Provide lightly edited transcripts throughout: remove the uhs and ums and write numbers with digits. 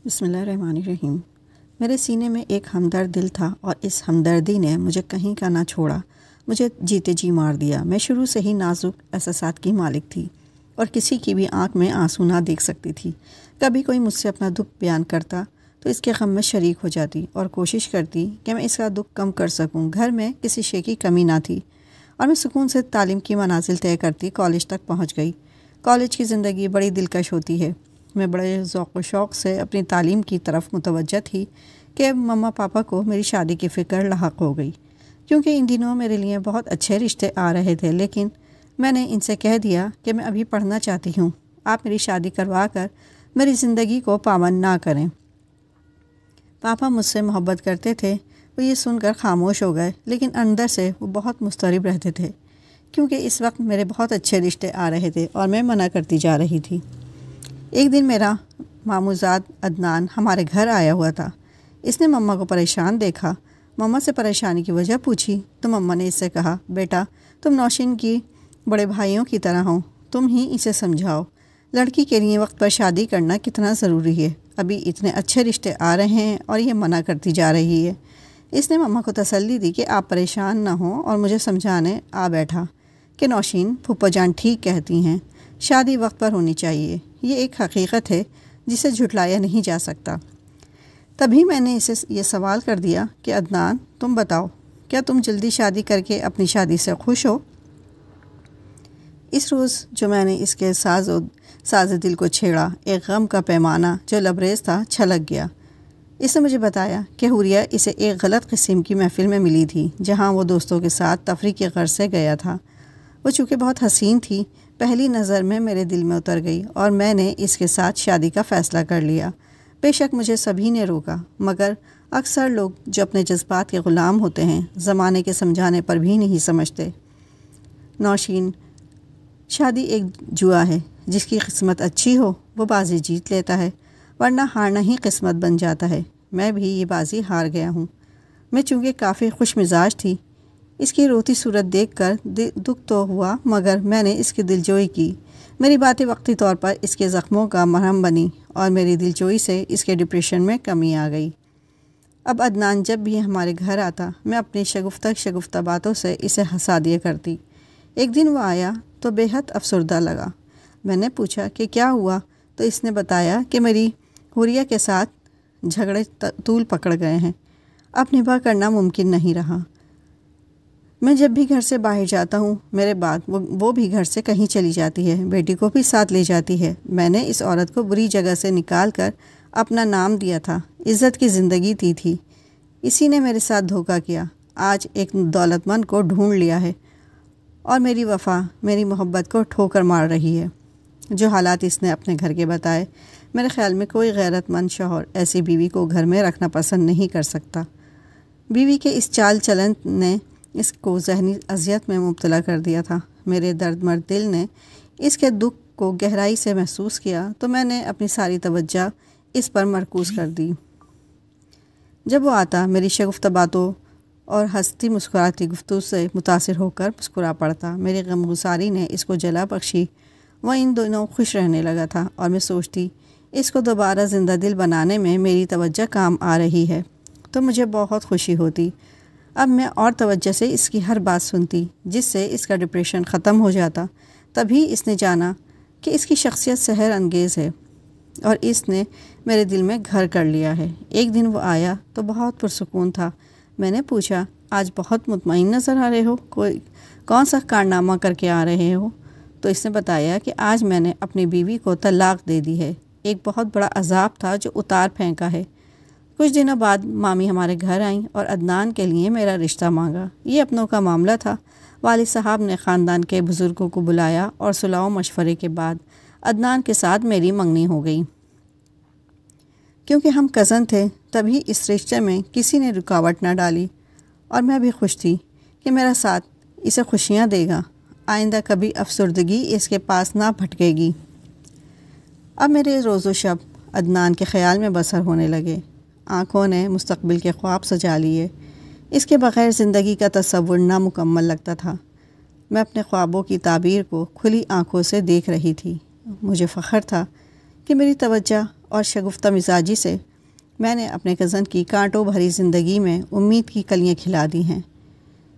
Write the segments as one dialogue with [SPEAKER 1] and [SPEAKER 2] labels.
[SPEAKER 1] بسم اللہ الرحمن الرحیم۔ میرے سینے میں ایک ہمدرد دل تھا اور اس ہمدردی نے مجھے کہیں کا نہ چھوڑا، مجھے جیتے جی مار دیا۔ میں شروع سے ہی نازک احساسات کی مالک تھی اور کسی کی بھی آنکھ میں آنسو نہ دیکھ سکتی تھی۔ کبھی کوئی مجھ سے اپنا دکھ بیان کرتا تو اس کے غم میں شریک ہو جاتی اور کوشش کرتی کہ میں اس کا دکھ کم کر سکوں۔ گھر میں کسی شے کی کمی نہ تھی اور میں سکون سے تعلیم کی منازل طے کرتی کالج تک پہنچ گئی۔ کالج کی زندگی بڑی دلکش ہوتی ہے۔ میں بڑے ذوق و شوق سے اپنی تعلیم کی طرف متوجہ تھی کہ مما پاپا کو میری شادی کی فکر لاحق ہو گئی، کیونکہ ان دنوں میرے لیے بہت اچھے رشتے آ رہے تھے، لیکن میں نے ان سے کہہ دیا کہ میں ابھی پڑھنا چاہتی ہوں، آپ میری شادی کروا کر میری زندگی کو پامال نہ کریں۔ پاپا مجھ سے محبت کرتے تھے، وہ یہ سن کر خاموش ہو گئے، لیکن اندر سے وہ بہت مضطرب رہتے تھے، کیونکہ اس وقت میرے بہت اچھے رشتے آ رہے تھے اور میں منع کرتی جا رہی تھی۔ ایک دن میرا ماموزاد عدنان ہمارے گھر آیا ہوا تھا۔ اس نے مما کو پریشان دیکھا۔ مما سے پریشانی کی وجہ پوچھی تو مما نے اس سے کہا، بیٹا تم نوشین کی بڑے بھائیوں کی طرح ہو، تم ہی اسے سمجھاؤ، لڑکی کے لیے وقت پر شادی کرنا کتنا ضروری ہے، ابھی اتنے اچھے رشتے آ رہے ہیں اور یہ منع کرتی جا رہی ہے۔ اس نے مما کو تسلی دی کہ آپ پریشان نہ ہوں اور مجھے سمجھانے آ بیٹھا کہ نوشین پھپھو جان ٹھیک کہتی ہیں، شادی وقت پر ہونی چاہیے، یہ ایک حقیقت ہے جسے جھٹلایا نہیں جا سکتا۔ تبھی میں نے اسے یہ سوال کر دیا کہ عدنان تم بتاؤ، کیا تم جلدی شادی کر کے اپنی شادی سے خوش ہو؟ اس روز جو میں نے اس کے ساز دل کو چھیڑا، ایک غم کا پیمانہ جو لبریز تھا چھلک گیا۔ اس نے مجھے بتایا کہ حوریہ اسے ایک غلط قسم کی محفل میں ملی تھی، جہاں وہ دوستوں کے ساتھ تفریح کی غرض سے گیا تھا۔ وہ چونکہ بہت حسین تھی، پہلی نظر میں میرے دل میں اتر گئی اور میں نے اس کے ساتھ شادی کا فیصلہ کر لیا۔ بے شک مجھے سبھی نے روکا، مگر اکثر لوگ جو اپنے جذبات کے غلام ہوتے ہیں، زمانے کے سمجھانے پر بھی نہیں سمجھتے۔ نوشین، شادی ایک جوا ہے، جس کی قسمت اچھی ہو وہ بازی جیت لیتا ہے، ورنہ ہارنا ہی قسمت بن جاتا ہے۔ میں بھی یہ بازی ہار گیا ہوں۔ میں چونکہ کافی خوش مزاج تھی، اس کی روتی صورت دیکھ کر دکھ تو ہوا، مگر میں نے اس کی دلجوئی کی۔ میری باتیں وقتی طور پر اس کے زخموں کا مرہم بنی اور میری دلجوئی سے اس کے ڈپریشن میں کمی آ گئی۔ اب عدنان جب بھی ہمارے گھر آتا، میں اپنی شگفتہ باتوں سے اسے ہنسا دیا کرتی۔ ایک دن وہ آیا تو بے حد افسردہ لگا۔ میں نے پوچھا کہ کیا ہوا، تو اس نے بتایا کہ میری حوریہ کے ساتھ جھگڑے طول پکڑ گئے ہیں، اب نبھا کرنا ممکن نہیں رہا۔ میں جب بھی گھر سے باہر جاتا ہوں، میرے بعد وہ بھی گھر سے کہیں چلی جاتی ہے، بیٹی کو بھی ساتھ لے جاتی ہے۔ میں نے اس عورت کو بری جگہ سے نکال کر اپنا نام دیا تھا، عزت کی زندگی دی تھی، اسی نے میرے ساتھ دھوکہ کیا۔ آج ایک دولت مند کو ڈھونڈ لیا ہے اور میری وفا، میری محبت کو ٹھوکر مار رہی ہے۔ جو حالات اس نے اپنے گھر کے بتائے، میرے خیال میں کوئی غیرت مند شوہر ایسی بیوی کو گھر میں رکھنا پسند نہیں کر سکتا۔ بیوی کے اس چال چلن نے اس کو ذہنی اذیت میں مبتلا کر دیا تھا۔ میرے درد مرد دل نے اس کے دکھ کو گہرائی سے محسوس کیا تو میں نے اپنی ساری توجہ اس پر مرکوز کر دی۔ جب وہ آتا، میری شگفتہ باتوں اور ہنستی مسکراتی گفتگو سے متاثر ہو کر مسکرا پڑتا۔ میری غمگساری نے اس کو جلا بخشی۔ وہ ان دنوں خوش رہنے لگا تھا اور میں سوچتی اس کو دوبارہ زندہ دل بنانے میں میری توجہ کام آ رہی ہے تو مجھے بہت خوشی ہوتی۔ اب میں اور توجہ سے اس کی ہر بات سنتی، جس سے اس کا ڈپریشن ختم ہو جاتا۔ تبھی اس نے جانا کہ اس کی شخصیت سحر انگیز ہے اور اس نے میرے دل میں گھر کر لیا ہے۔ ایک دن وہ آیا تو بہت پرسکون تھا۔ میں نے پوچھا، آج بہت مطمئن نظر آ رہے ہو، کون سا کارنامہ کر کے آ رہے ہو؟ تو اس نے بتایا کہ آج میں نے اپنی بیوی کو طلاق دے دی ہے۔ ایک بہت بڑا عذاب تھا جو اتار پھینکا ہے۔ کچھ دنوں بعد مامی ہمارے گھر آئیں اور عدنان کے لیے میرا رشتہ مانگا۔ یہ اپنوں کا معاملہ تھا۔ والد صاحب نے خاندان کے بزرگوں کو بلایا اور صلاح و مشورے کے بعد عدنان کے ساتھ میری منگنی ہو گئی۔ کیونکہ ہم کزن تھے، تبھی اس رشتے میں کسی نے رکاوٹ نہ ڈالی اور میں بھی خوش تھی کہ میرا ساتھ اسے خوشیاں دے گا، آئندہ کبھی افسردگی اس کے پاس نہ بھٹکے گی۔ اب میرے روز و شب عدنان کے خیال میں بسر ہونے لگے۔ آنکھوں نے مستقبل کے خواب سجا لیے۔ اس کے بغیر زندگی کا تصور نامکمل لگتا تھا۔ میں اپنے خوابوں کی تعبیر کو کھلی آنکھوں سے دیکھ رہی تھی۔ مجھے فخر تھا کہ میری توجہ اور شگفتہ مزاجی سے میں نے اپنے کزن کی کانٹوں بھری زندگی میں امید کی کلیاں کھلا دی ہیں۔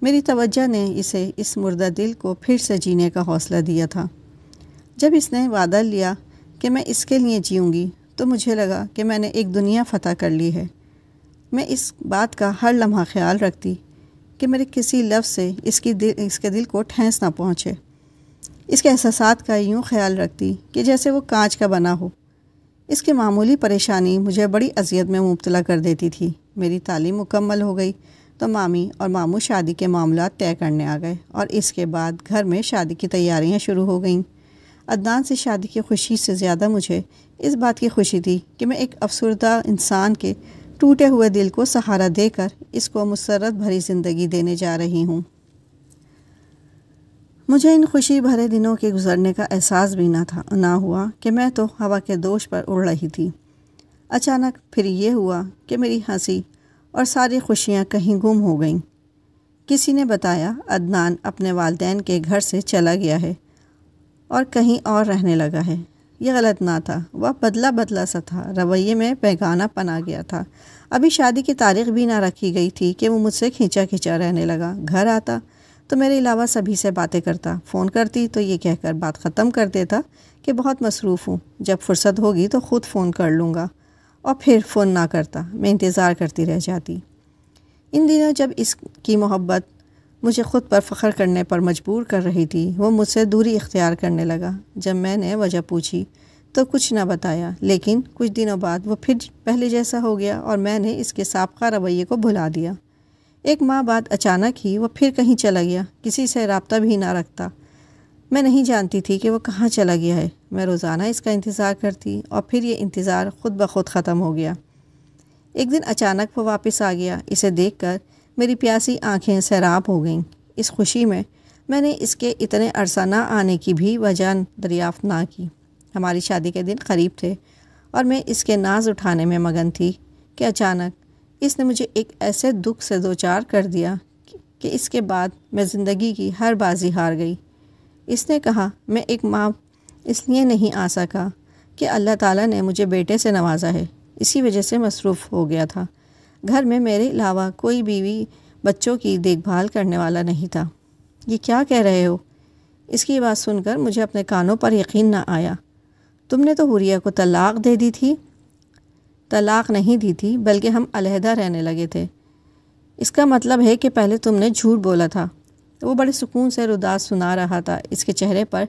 [SPEAKER 1] میری توجہ نے اسے اس مردہ دل کو پھر سے جینے کا حوصلہ دیا تھا۔ جب اس نے وعدہ لیا کہ میں اس کے لیے جیوں گی تو مجھے لگا کہ میں نے ایک دنیا فتح کر لی ہے۔ میں اس بات کا ہر لمحہ خیال رکھتی کہ میرے کسی لفظ سے اس کے دل کو ٹھیس نہ پہنچے، اس کے احساسات کا یوں خیال رکھتی کہ جیسے وہ کانچ کا بنا ہو۔ اس کی معمولی پریشانی مجھے بڑی اذیت میں مبتلا کر دیتی تھی۔ میری تعلیم مکمل ہو گئی تو مامی اور ماموں شادی کے معاملات طے کرنے آ گئے اور اس کے بعد گھر میں شادی کی تیاریاں شروع ہو گئیں۔ عدنان سے شادی کی خوشی سے زیادہ مجھے اس بات کی خوشی تھی کہ میں ایک افسردہ انسان کے ٹوٹے ہوئے دل کو سہارا دے کر اس کو مسرت بھری زندگی دینے جا رہی ہوں۔ مجھے ان خوشی بھرے دنوں کے گزرنے کا احساس بھی نہ ہوا کہ میں تو ہوا کے دوش پر اڑ رہی تھی۔ اچانک پھر یہ ہوا کہ میری ہنسی اور ساری خوشیاں کہیں گم ہو گئیں۔ کسی نے بتایا عدنان اپنے والدین کے گھر سے چلا گیا ہے اور کہیں اور رہنے لگا ہے۔ یہ غلط نہ تھا، وہ بدلا سا تھا، رویے میں بیگانہ پن آ گیا تھا۔ ابھی شادی کی تاریخ بھی نہ رکھی گئی تھی کہ وہ مجھ سے کھینچا رہنے لگا۔ گھر آتا تو میرے علاوہ سبھی سے باتیں کرتا، فون کرتی تو یہ کہہ کر بات ختم کر دیتا کہ بہت مصروف ہوں، جب فرصت ہوگی تو خود فون کر لوں گا، اور پھر فون نہ کرتا، میں انتظار کرتی رہ جاتی۔ ان دنوں جب اس کی محبت مجھے خود پر فخر کرنے پر مجبور کر رہی تھی، وہ مجھ سے دوری اختیار کرنے لگا۔ جب میں نے وجہ پوچھی تو کچھ نہ بتایا، لیکن کچھ دنوں بعد وہ پھر پہلے جیسا ہو گیا اور میں نے اس کے سابقہ رویے کو بھلا دیا۔ ایک ماہ بعد اچانک ہی وہ پھر کہیں چلا گیا، کسی سے رابطہ بھی نہ رکھتا۔ میں نہیں جانتی تھی کہ وہ کہاں چلا گیا ہے۔ میں روزانہ اس کا انتظار کرتی اور پھر یہ انتظار خود بخود ختم ہو گیا۔ ایک دن اچانک وہ واپس آ گیا۔ اسے دیکھ کر میری پیاسی آنکھیں سیراب ہو گئیں۔ اس خوشی میں نے اس کے اتنے عرصہ نہ آنے کی بھی وجہ دریافت نہ کی۔ ہماری شادی کے دن قریب تھے اور میں اس کے ناز اٹھانے میں مگن تھی کہ اچانک اس نے مجھے ایک ایسے دکھ سے دوچار کر دیا کہ اس کے بعد میں زندگی کی ہر بازی ہار گئی۔ اس نے کہا میں ایک ماں اس لیے نہیں آ سکا کہ اللہ تعالیٰ نے مجھے بیٹے سے نوازا ہے، اسی وجہ سے مصروف ہو گیا تھا۔ گھر میں میرے علاوہ کوئی بیوی بچوں کی دیکھ بھال کرنے والا نہیں تھا۔ یہ کیا کہہ رہے ہو؟ اس کی بات سن کر مجھے اپنے کانوں پر یقین نہ آیا۔ تم نے تو حوریہ کو طلاق دے دی تھی۔ طلاق نہیں دی تھی، بلکہ ہم علیحدہ رہنے لگے تھے۔ اس کا مطلب ہے کہ پہلے تم نے جھوٹ بولا تھا۔ وہ بڑے سکون سے رداس سنا رہا تھا۔ اس کے چہرے پر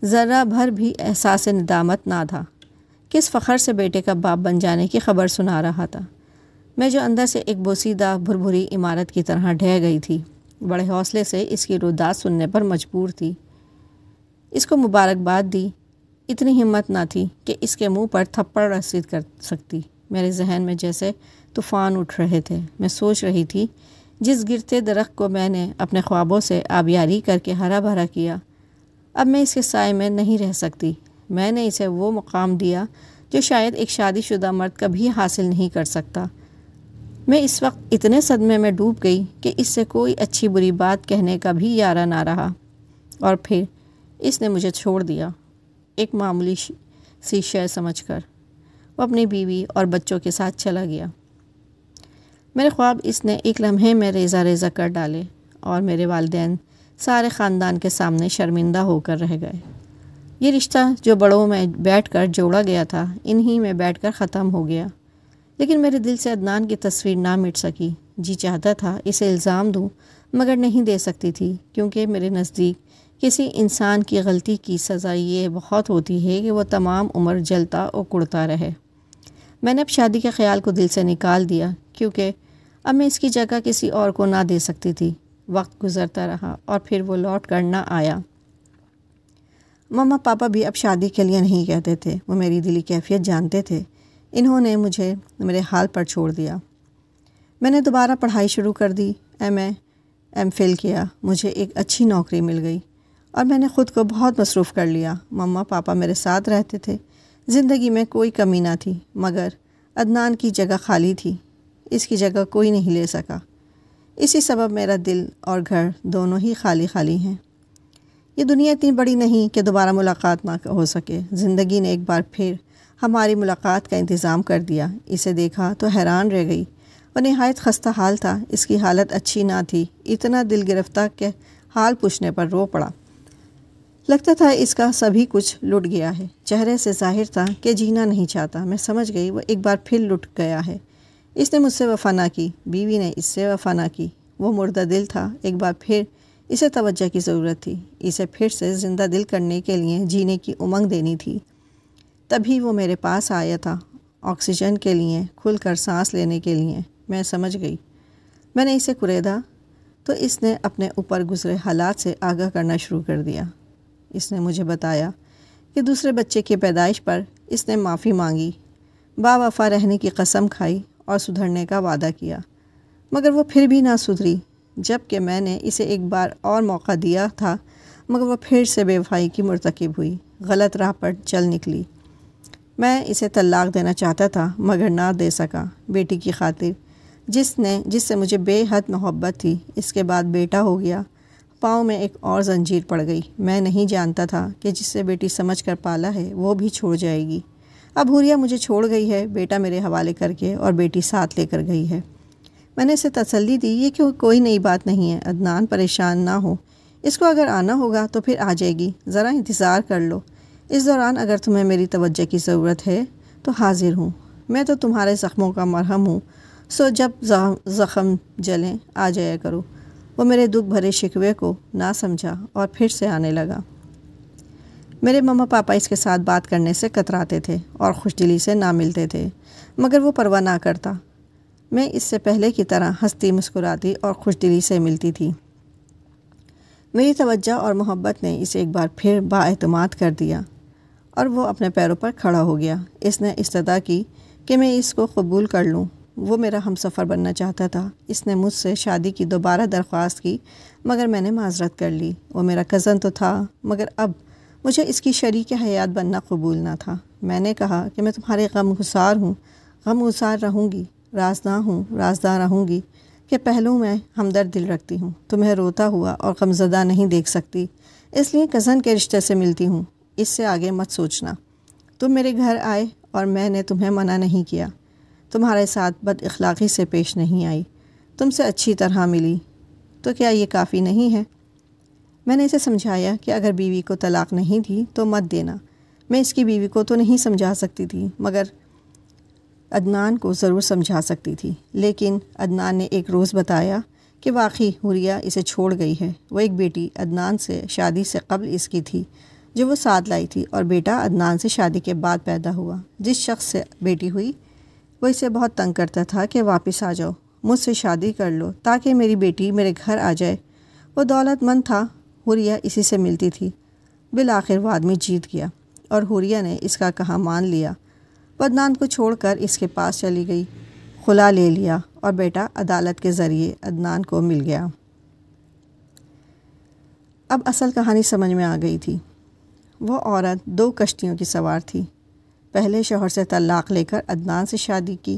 [SPEAKER 1] ذرہ بھر بھی احساس ندامت نہ تھا۔ کس فخر سے بیٹے کا باپ بن جانے کی خبر سنا رہا تھا۔ میں جو اندر سے ایک بوسیدہ بھربھری عمارت کی طرح ڈھہ گئی تھی، بڑے حوصلے سے اس کی رداس سننے پر مجبور تھی۔ اس کو مبارکباد دی۔ اتنی ہمت نہ تھی کہ اس کے منہ پر تھپڑ رسید کر سکتی۔ میرے ذہن میں جیسے طوفان اٹھ رہے تھے۔ میں سوچ رہی تھی جس گرتے درخت کو میں نے اپنے خوابوں سے آبیاری کر کے ہرا بھرا کیا، اب میں اس کے سائے میں نہیں رہ سکتی۔ میں نے اسے وہ مقام دیا جو شاید ایک شادی شدہ مرد کبھی حاصل نہیں کر سکتا۔ میں اس وقت اتنے صدمے میں ڈوب گئی کہ اس سے کوئی اچھی بری بات کہنے کا بھی یارہ نہ رہا، اور پھر اس نے مجھے چھوڑ دیا، ایک معمولی سی شے سمجھ کر۔ وہ اپنی بیوی اور بچوں کے ساتھ چلا گیا۔ میرے خواب اس نے ایک لمحے میں ریزہ ریزہ کر ڈالے اور میرے والدین سارے خاندان کے سامنے شرمندہ ہو کر رہ گئے۔ یہ رشتہ جو بڑوں میں بیٹھ کر جوڑا گیا تھا، انہی میں بیٹھ کر ختم ہو گیا۔ لیکن میرے دل سے عدنان کی تصویر نہ مٹ سکی۔ جی چاہتا تھا اسے الزام دوں، مگر نہیں دے سکتی تھی، کیونکہ میرے نزدیک کسی انسان کی غلطی کی سزا یہ بہت ہوتی ہے کہ وہ تمام عمر جلتا اور کڑتا رہے۔ میں نے اب شادی کے خیال کو دل سے نکال دیا، کیونکہ اب میں اس کی جگہ کسی اور کو نہ دے سکتی تھی۔ وقت گزرتا رہا اور پھر وہ لوٹ کر نہ آیا۔ ماما پاپا بھی اب شادی کے لیے نہیں کہتے تھے۔ وہ میری دلی کیفیت جانتے تھے۔ انہوں نے مجھے میرے حال پر چھوڑ دیا۔ میں نے دوبارہ پڑھائی شروع کر دی۔ ایم فل کیا۔ مجھے ایک اچھی نوکری مل گئی اور میں نے خود کو بہت مصروف کر لیا۔ مما پاپا میرے ساتھ رہتے تھے۔ زندگی میں کوئی کمی نہ تھی، مگر عدنان کی جگہ خالی تھی۔ اس کی جگہ کوئی نہیں لے سکا۔ اسی سبب میرا دل اور گھر دونوں ہی خالی خالی ہیں۔ یہ دنیا اتنی بڑی نہیں کہ دوبارہ ملاقات نہ ہو سکے۔ زندگی نے ایک بار پھر ہماری ملاقات کا انتظام کر دیا۔ اسے دیکھا تو حیران رہ گئی۔ وہ نہایت خستہ حال تھا، اس کی حالت اچھی نہ تھی۔ اتنا دل گرفتہ کہ حال پوچھنے پر رو پڑا۔ لگتا تھا اس کا سبھی کچھ لٹ گیا ہے۔ چہرے سے ظاہر تھا کہ جینا نہیں چاہتا۔ میں سمجھ گئی وہ ایک بار پھر لٹ گیا ہے۔ اس نے مجھ سے وفا نہ کی، بیوی نے اس سے وفا نہ کی۔ وہ مردہ دل تھا، ایک بار پھر اسے توجہ کی ضرورت تھی۔ اسے پھر سے زندہ دل کرنے کے لیے جینے کی امنگ دینی تھی۔ تبھی وہ میرے پاس آیا تھا، آکسیجن کے لیے، کھل کر سانس لینے کے لیے۔ میں سمجھ گئی۔ میں نے اسے کریدا تو اس نے اپنے اوپر گزرے حالات سے آگاہ کرنا شروع کر دیا۔ اس نے مجھے بتایا کہ دوسرے بچے کی پیدائش پر اس نے معافی مانگی، با وفا رہنے کی قسم کھائی اور سدھرنے کا وعدہ کیا، مگر وہ پھر بھی نہ سدھری۔ جب کہ میں نے اسے ایک بار اور موقع دیا تھا، مگر وہ پھر سے بے وفائی کی مرتکب ہوئی، غلط راہ پر چل نکلی۔ میں اسے طلاق دینا چاہتا تھا مگر نہ دے سکا، بیٹی کی خاطر، جس سے مجھے بے حد محبت تھی۔ اس کے بعد بیٹا ہو گیا، پاؤں میں ایک اور زنجیر پڑ گئی۔ میں نہیں جانتا تھا کہ جس سے بیٹی سمجھ کر پالا ہے وہ بھی چھوڑ جائے گی۔ اب حوریہ مجھے چھوڑ گئی ہے، بیٹا میرے حوالے کر کے، اور بیٹی ساتھ لے کر گئی ہے۔ میں نے اسے تسلی دی، یہ کوئی نئی بات نہیں ہے، عدنان پریشان نہ ہو، اس کو اگر آنا ہوگا تو پھر آ جائے گی، ذرا انتظار کر لو۔ اس دوران اگر تمہیں میری توجہ کی ضرورت ہے تو حاضر ہوں، میں تو تمہارے زخموں کا مرہم ہوں، سو جب زخم جلیں آ جایا کرو۔ وہ میرے دکھ بھرے شکوے کو نہ سمجھا اور پھر سے آنے لگا۔ میرے ماما پاپا اس کے ساتھ بات کرنے سے کتراتے تھے اور خوش دلی سے نہ ملتے تھے، مگر وہ پرواہ نہ کرتا۔ میں اس سے پہلے کی طرح ہنستی مسکراتی اور خوش دلی سے ملتی تھی۔ میری توجہ اور محبت نے اسے ایک بار پھر بااعتماد کر دیا اور وہ اپنے پیروں پر کھڑا ہو گیا۔ اس نے استدعا کی کہ میں اس کو قبول کر لوں۔ وہ میرا ہمسفر بننا چاہتا تھا۔ اس نے مجھ سے شادی کی دوبارہ درخواست کی، مگر میں نے معذرت کر لی۔ وہ میرا کزن تو تھا، مگر اب مجھے اس کی شریک حیات بننا قبول نہ تھا۔ میں نے کہا کہ میں تمہارے غم گسار ہوں، غم گسار رہوں گی، رازداں ہوں، رازداں رہوں گی، کہ پہلو میں ہمدرد دل رکھتی ہوں، تمہیں روتا ہوا اور غمزدہ نہیں دیکھ سکتی، اس لیے کزن کے رشتے سے ملتی ہوں۔ اس سے آگے مت سوچنا۔ تم میرے گھر آئے اور میں نے تمہیں منع نہیں کیا، تمہارے ساتھ بد اخلاقی سے پیش نہیں آئی، تم سے اچھی طرح ملی، تو کیا یہ کافی نہیں ہے؟ میں نے اسے سمجھایا کہ اگر بیوی کو طلاق نہیں دی تو مت دینا۔ میں اس کی بیوی کو تو نہیں سمجھا سکتی تھی، مگر عدنان کو ضرور سمجھا سکتی تھی۔ لیکن عدنان نے ایک روز بتایا کہ واقعی حوریہ اسے چھوڑ گئی ہے۔ وہ ایک بیٹی عدنان سے شادی سے قبل اس کی تھی جو وہ ساتھ لائی تھی، اور بیٹا عدنان سے شادی کے بعد پیدا ہوا۔ جس شخص سے بیٹی ہوئی وہ اسے بہت تنگ کرتا تھا کہ واپس آ جاؤ، مجھ سے شادی کر لو تاکہ میری بیٹی میرے گھر آ جائے۔ وہ دولت مند تھا، حوریہ اسی سے ملتی تھی۔ بالآخر وہ آدمی جیت گیا اور حوریہ نے اس کا کہا مان لیا۔ وہ عدنان کو چھوڑ کر اس کے پاس چلی گئی، خلا لے لیا اور بیٹا عدالت کے ذریعے عدنان کو مل گیا۔ اب اصل کہانی سمجھ میں آ گئی تھی۔ وہ عورت 2 کشتیوں کی سوار تھی۔ پہلے شوہر سے طلاق لے کر عدنان سے شادی کی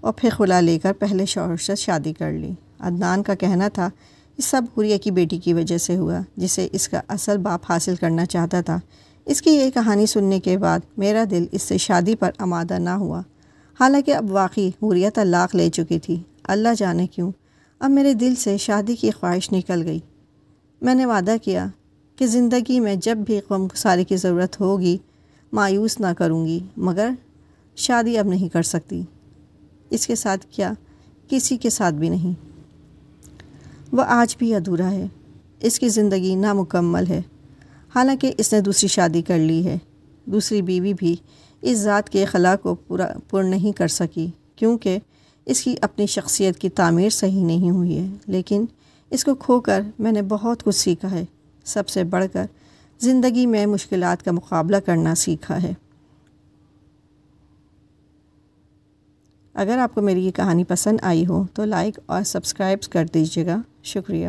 [SPEAKER 1] اور پھر خلا لے کر پہلے شوہر سے شادی کر لی۔ عدنان کا کہنا تھا یہ سب حوریہ کی بیٹی کی وجہ سے ہوا، جسے اس کا اصل باپ حاصل کرنا چاہتا تھا۔ اس کی یہ کہانی سننے کے بعد میرا دل اس سے شادی پر آمادہ نہ ہوا، حالانکہ اب واقعی حوریہ طلاق لے چکی تھی۔ اللہ جانے کیوں اب میرے دل سے شادی کی خواہش نکل گئی۔ میں نے وعدہ کیا کہ زندگی میں جب بھی غم گساری کی ضرورت ہوگی مایوس نہ کروں گی، مگر شادی اب نہیں کر سکتی۔ اس کے ساتھ کیا، کسی کے ساتھ بھی نہیں۔ وہ آج بھی ادھورا ہے، اس کی زندگی نامکمل ہے، حالانکہ اس نے دوسری شادی کر لی ہے۔ دوسری بیوی بھی اس ذات کے خلا کو پر نہیں کر سکی، کیونکہ اس کی اپنی شخصیت کی تعمیر صحیح نہیں ہوئی ہے۔ لیکن اس کو کھو کر میں نے بہت کچھ سیکھا ہے، سب سے بڑھ کر زندگی میں مشکلات کا مقابلہ کرنا سیکھا ہے۔ اگر آپ کو میری یہ کہانی پسند آئی ہو تو لائک اور سبسکرائب کر دیجیے گا۔ شکریہ۔